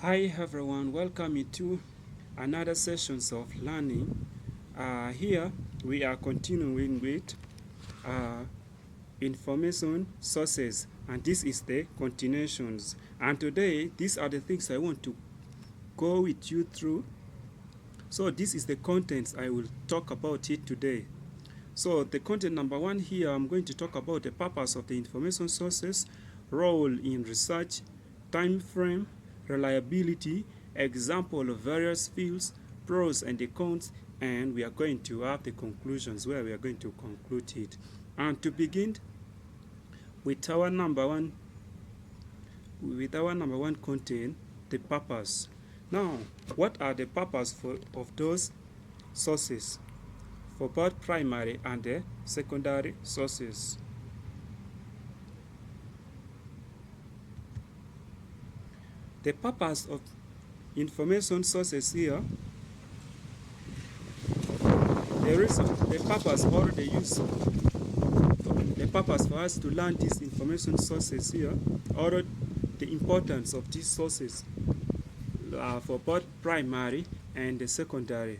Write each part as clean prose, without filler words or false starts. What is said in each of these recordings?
Hi everyone, welcome you to another sessions of learning. Here we are continuing with uh, information sources, and this is the continuations. And today these are the things I want to go with you through. So this is the contents I will talk about it today. So the content number one here, I'm going to talk about the purpose of the information sources, role in research, time frame, reliability, example of various fields, pros and the cons, and we are going to have the conclusions where we are going to conclude it. And to begin with our number one content, the purpose. Now, what are the purpose of those sources for both primary and the secondary sources? The purpose of information sources here, there is the purpose or the use, the purpose for us to learn these information sources here, or the importance of these sources for both primary and the secondary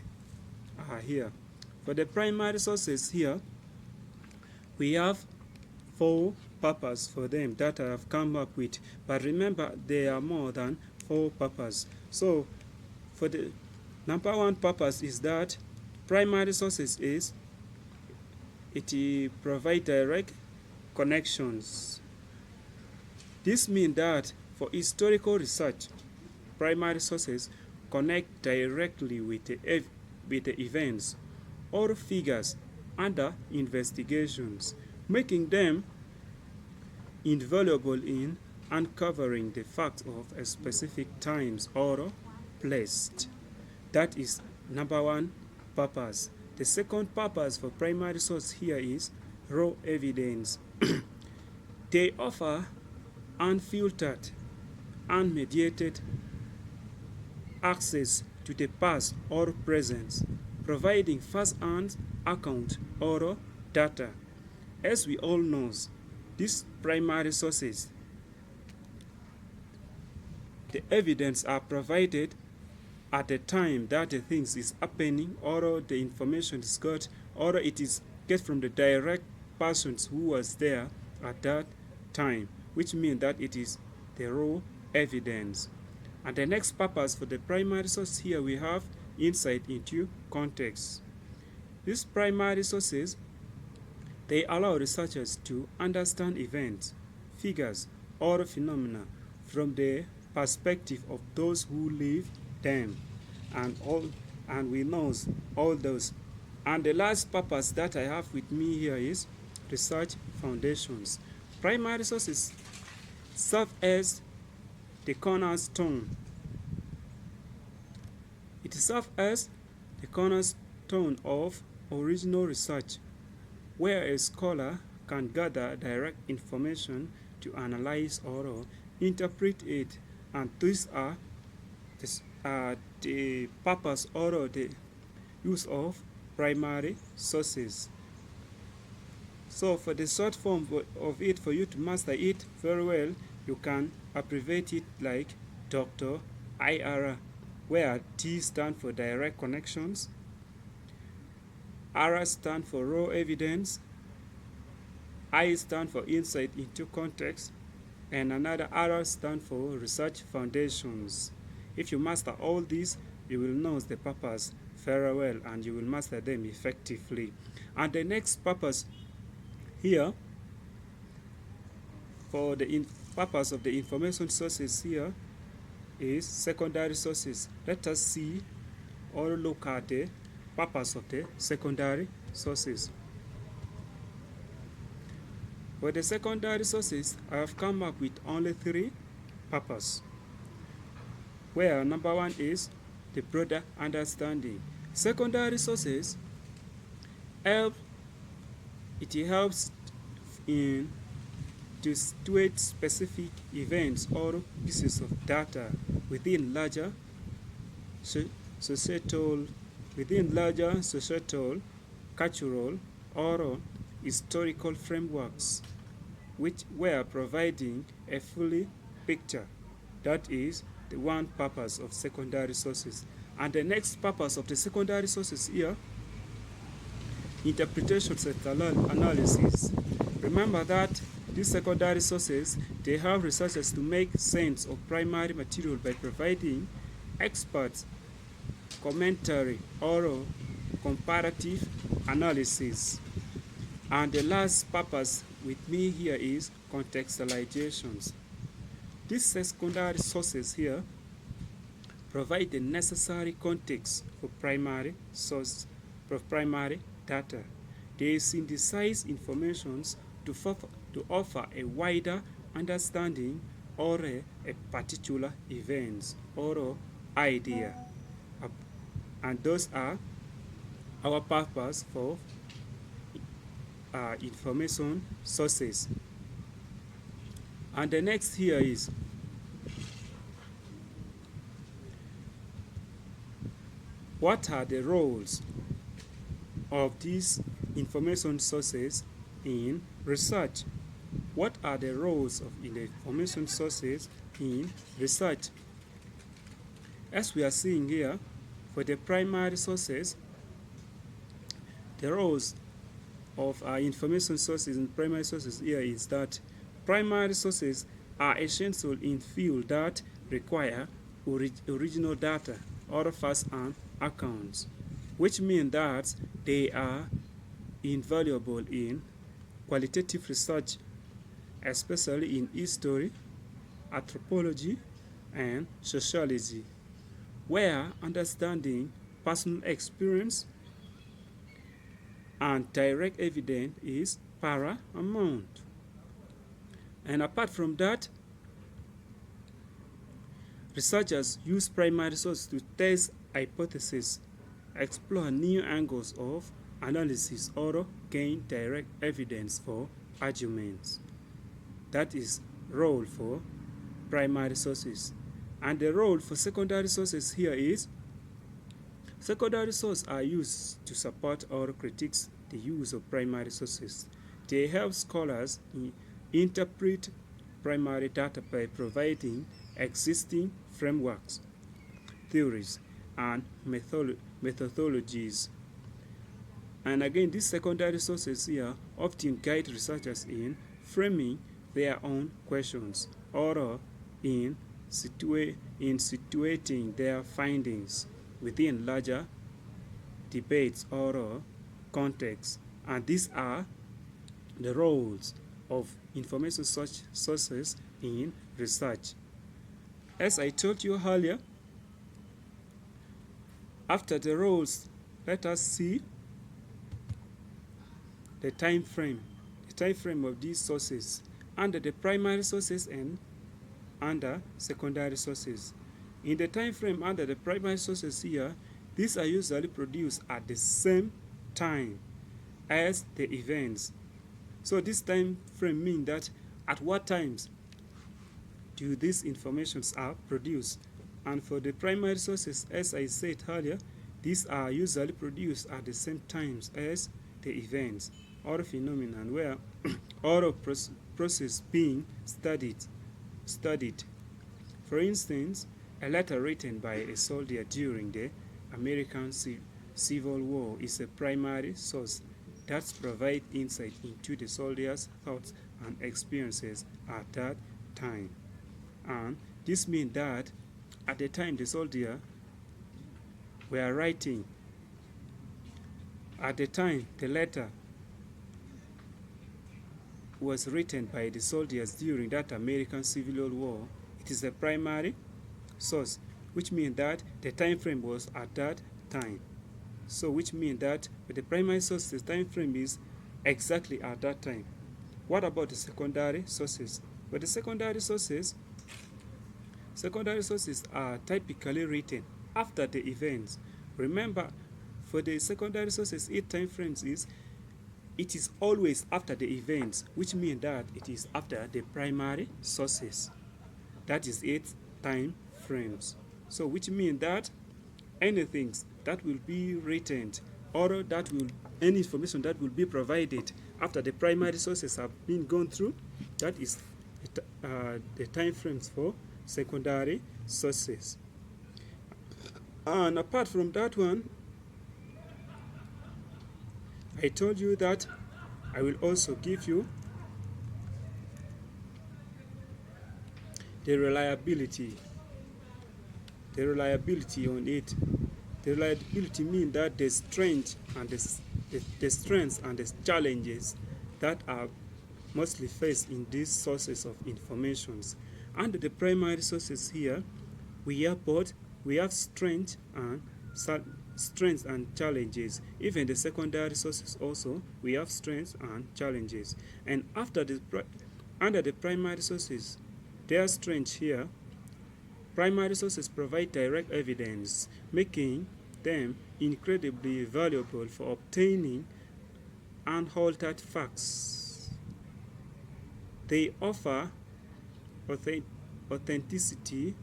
here. For the primary sources here, we have four purposes for them that I have come up with, but remember there are more than four purposes. So for the number one purpose is that primary sources is it provide direct connections. This means that for historical research, primary sources connect directly with the events or figures under investigations, making them invaluable in uncovering the facts of a specific times or place. That is number one purpose. The second purpose for primary source here is raw evidence. They offer unfiltered, unmediated access to the past or present, providing first-hand account or data. As we all know, these primary sources, the evidence are provided at the time that the things is happening, or the information is got, or it is get from the direct persons who was there at that time, which means that it is the raw evidence. And the next purpose for the primary source here, we have insight into context. These primary sources, they allow researchers to understand events, figures, or phenomena from the perspective of those who live them, and we know all those. And the last purpose that I have with me here is research foundations. Primary sources serve as the cornerstone. It serves as the cornerstone of original research, where a scholar can gather direct information to analyze or interpret it, and these are the purpose or the use of primary sources. So for the short form of it, for you to master it very well, you can abbreviate it like Dr. IR, where T stands for direct connections, R stands for raw evidence, I stands for insight into context, and another R stands for research foundations. If you master all these, you will know the purpose very well and you will master them effectively. And the next purpose here, for the purpose of the information sources here, is secondary sources. Let us see or look at the purpose of the secondary sources. For the secondary sources, I have come up with only three purposes, where number one is the broader understanding. Secondary sources helps in to situate specific events or pieces of data within larger societal, cultural, or historical frameworks, which were providing a fully picture, that is, the one purpose of secondary sources. And the next purpose of the secondary sources here, interpretations and analysis. Remember that these secondary sources, they help researchers to make sense of primary material by providing experts, commentary, or comparative analysis. And the last purpose with me here is contextualizations. These secondary sources here provide the necessary context for primary data. They synthesize information to offer a wider understanding or a particular event or idea. And those are our purpose for information sources. And the next here is what are the roles of these information sources in research? What are the roles of information sources in research? As we are seeing here, for the primary sources, the roles of our information sources and primary sources here is that primary sources are essential in fields that require original data or first-hand accounts, which means that they are invaluable in qualitative research, especially in history, anthropology, and sociology, where understanding personal experience and direct evidence is paramount. And apart from that, researchers use primary sources to test hypotheses, explore new angles of analysis, or gain direct evidence for arguments. That is role for primary sources. And the role for secondary sources here is secondary sources are used to support or critique the use of primary sources. They help scholars interpret primary data by providing existing frameworks, theories, and methodologies. And again, these secondary sources here often guide researchers in framing their own questions or in situating their findings within larger debates or contexts. And these are the roles of information sources in research. As I told you earlier, after the roles, let us see the time frame of these sources under the primary sources and under secondary sources. In the time frame under the primary sources here, these are usually produced at the same time as the events. So this time frame means that at what times do these informations are produced. And for the primary sources, as I said earlier, these are usually produced at the same times as the events or phenomenon where or process being studied. For instance, a letter written by a soldier during the American Civil War is a primary source that provides insight into the soldier's thoughts and experiences at that time. And this means that at the time the soldier were writing, at the time the letter was written by the soldiers during that American Civil War, it is a primary source, which means that the time frame was at that time. So which means that with the primary source, the time frame is exactly at that time. What about the secondary sources? With the secondary sources are typically written after the events. Remember, for the secondary sources, each time frames it is always after the events, which means that it is after the primary sources. That is 8 time frames. So which means that anything that will be written or any information that will be provided after the primary sources have been gone through, that is the time frames for secondary sources. And apart from that one, I told you that I will also give you the reliability on it. The reliability means that the strength and the strengths and the challenges that are mostly faced in these sources of informations. Under the primary sources here, we have strength and challenges. Even the secondary sources also, we have strengths and challenges. And under the primary sources, their strength here, primary sources provide direct evidence, making them incredibly valuable for obtaining unaltered facts. They offer authenticity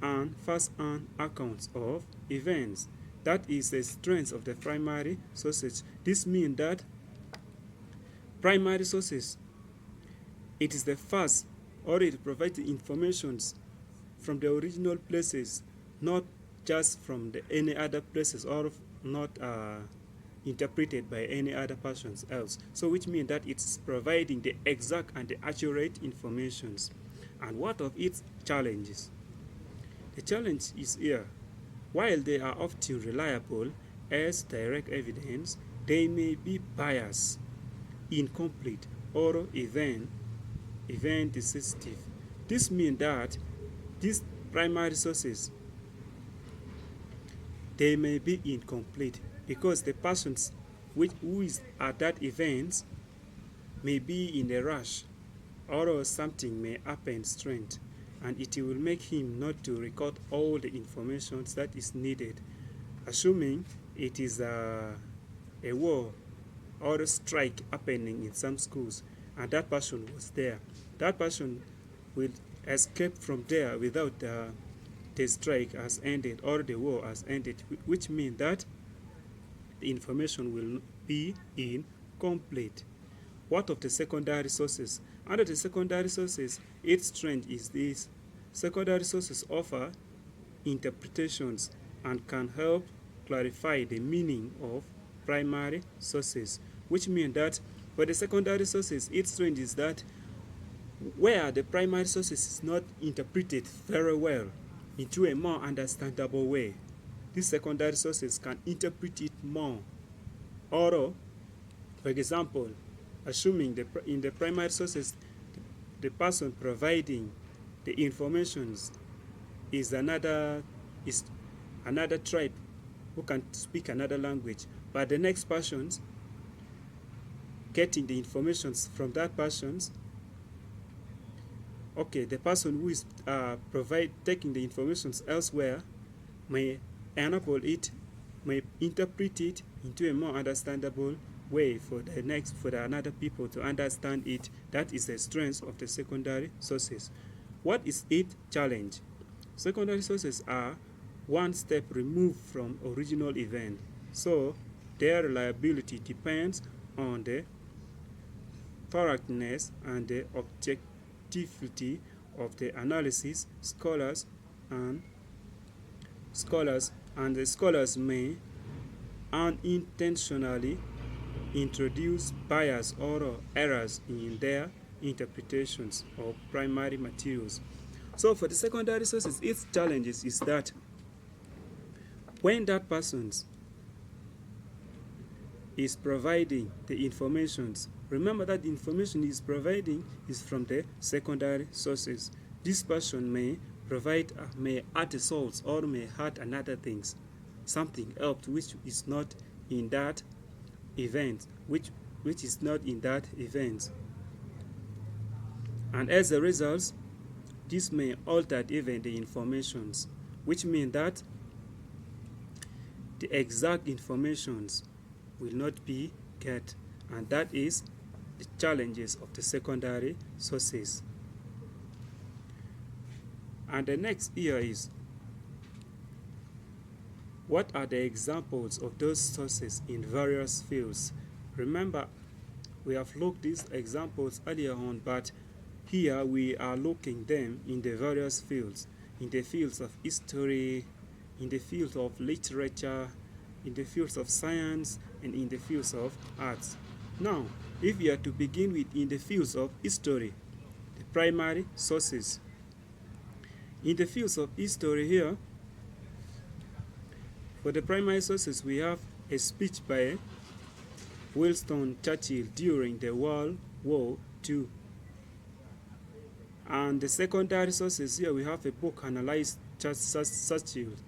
and first-hand accounts of events. That is the strength of the primary sources. This means that primary sources, it is the first, or it provides the informations from the original places, not just from any other places, or not interpreted by any other persons else. So which means that it's providing the exact and the accurate informations. And what of its challenges? The challenge is here. While they are often reliable as direct evidence, they may be biased, incomplete, or event decisive. This means that these primary sources, they may be incomplete because the persons who is at that event may be in a rush, or something may happen strange, and it will make him not to record all the information that is needed, assuming it is a war or a strike happening in some schools, and that person was there. That person will escape from there without the strike has ended or the war has ended, which means that the information will be incomplete. What of the secondary sources? Under the secondary sources, its strength is this. Secondary sources offer interpretations and can help clarify the meaning of primary sources, which means that for the secondary sources, its strength is that where the primary sources is not interpreted very well into a more understandable way, these secondary sources can interpret it more. Or, for example, assuming in the primary sources, the person providing the informations is another tribe who can speak another language, but the next persons getting the informations from that person's, okay, the person who is taking the informations elsewhere may interpret it into a more understandable way for the another people to understand it. That is the strength of the secondary sources. What is its challenge? Secondary sources are one step removed from original event, so their reliability depends on the thoroughness and the objectivity of the analysis. Scholars may unintentionally introduce bias or errors in their interpretations of primary materials. So for the secondary sources, its challenges is that when that person is providing the informations, remember that the information he is providing is from the secondary sources. This person may add the salts or may add another things, something else which is not in that event, which is not in that event. And as a result, this may alter even the informations, which means that the exact informations will not be get, and that is the challenges of the secondary sources. And the next here is, what are the examples of those sources in various fields? Remember, we have looked these examples earlier on, but here we are looking them in the various fields, in the fields of history, in the field of literature, in the fields of science, and in the fields of arts. Now, if we are to begin with in the fields of history, the primary sources. In the fields of history here, for the primary sources, we have a speech by Winston Churchill during the World War II. And the secondary sources here, we have a book analyzed Churchill's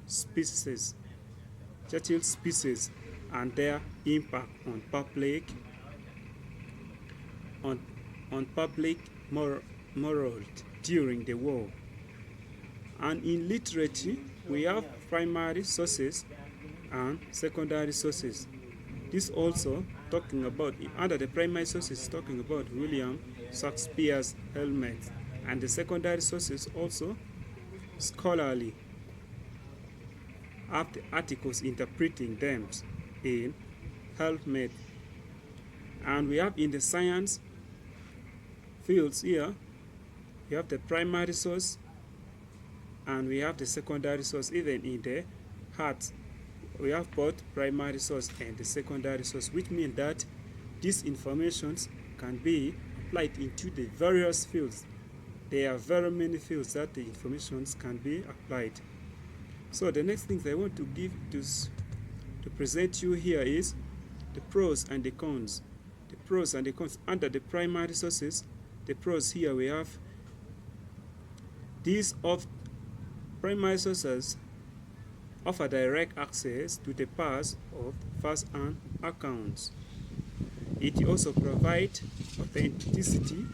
speeches and their impact on public morale during the war. And in literature, we have primary sources and secondary sources. This also talking about, under the primary sources, talking about William Shakespeare's Hamlet, and the secondary sources also scholarly articles interpreting them in Hamlet. And we have in the science fields here, we have the primary source and we have the secondary source. Even in the arts, we have both primary source and the secondary source, which means that these informations can be applied into the various fields. There are very many fields that the informations can be applied. So the next thing I want to give to present you here is the pros and the cons. The pros and the cons under the primary sources. The pros here we have these of primary sources offer direct access to the past of first-hand accounts. It also provides authenticity,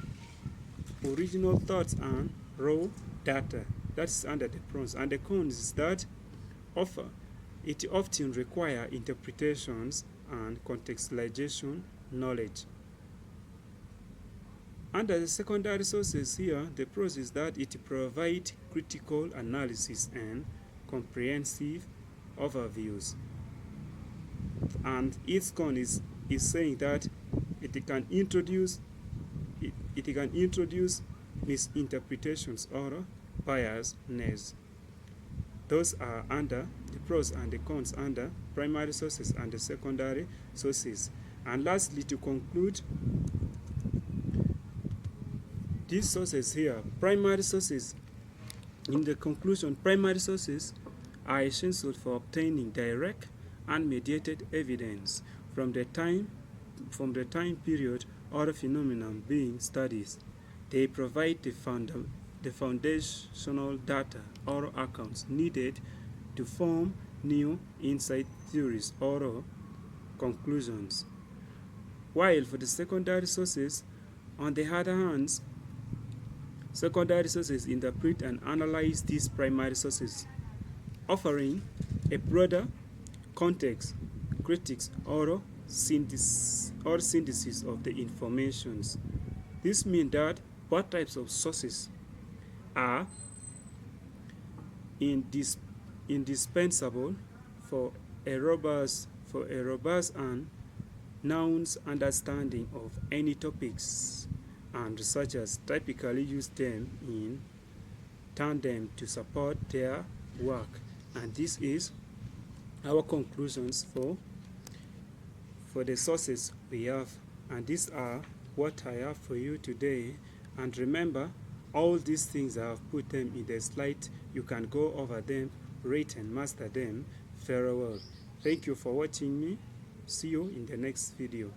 original thoughts, and raw data. That's under the pros. And the cons is that it often requires interpretations and contextualization knowledge. Under the secondary sources here, the pros is that it provides critical analysis and comprehensive overviews. And its con is saying that it can introduce misinterpretations or biasness. Those are under the pros and the cons under primary sources and the secondary sources. And lastly, to conclude, these sources here, primary sources, in the conclusion, primary sources are essential for obtaining direct and mediated evidence from the time period or phenomenon being studied. They provide the foundational data or accounts needed to form new insight theories or conclusions. While for the secondary sources, on the other hand, secondary sources interpret and analyze these primary sources, offering a broader context, critics, or synthesis of the informations. This means that both types of sources are indispensable for a robust and nuanced understanding of any topics, and researchers typically use them in tandem to support their work. And this is our conclusions for the sources we have, and these are what I have for you today. And remember, all these things I have put them in the slide. You can go over them, rate and master them very well. Thank you for watching me. See you in the next video.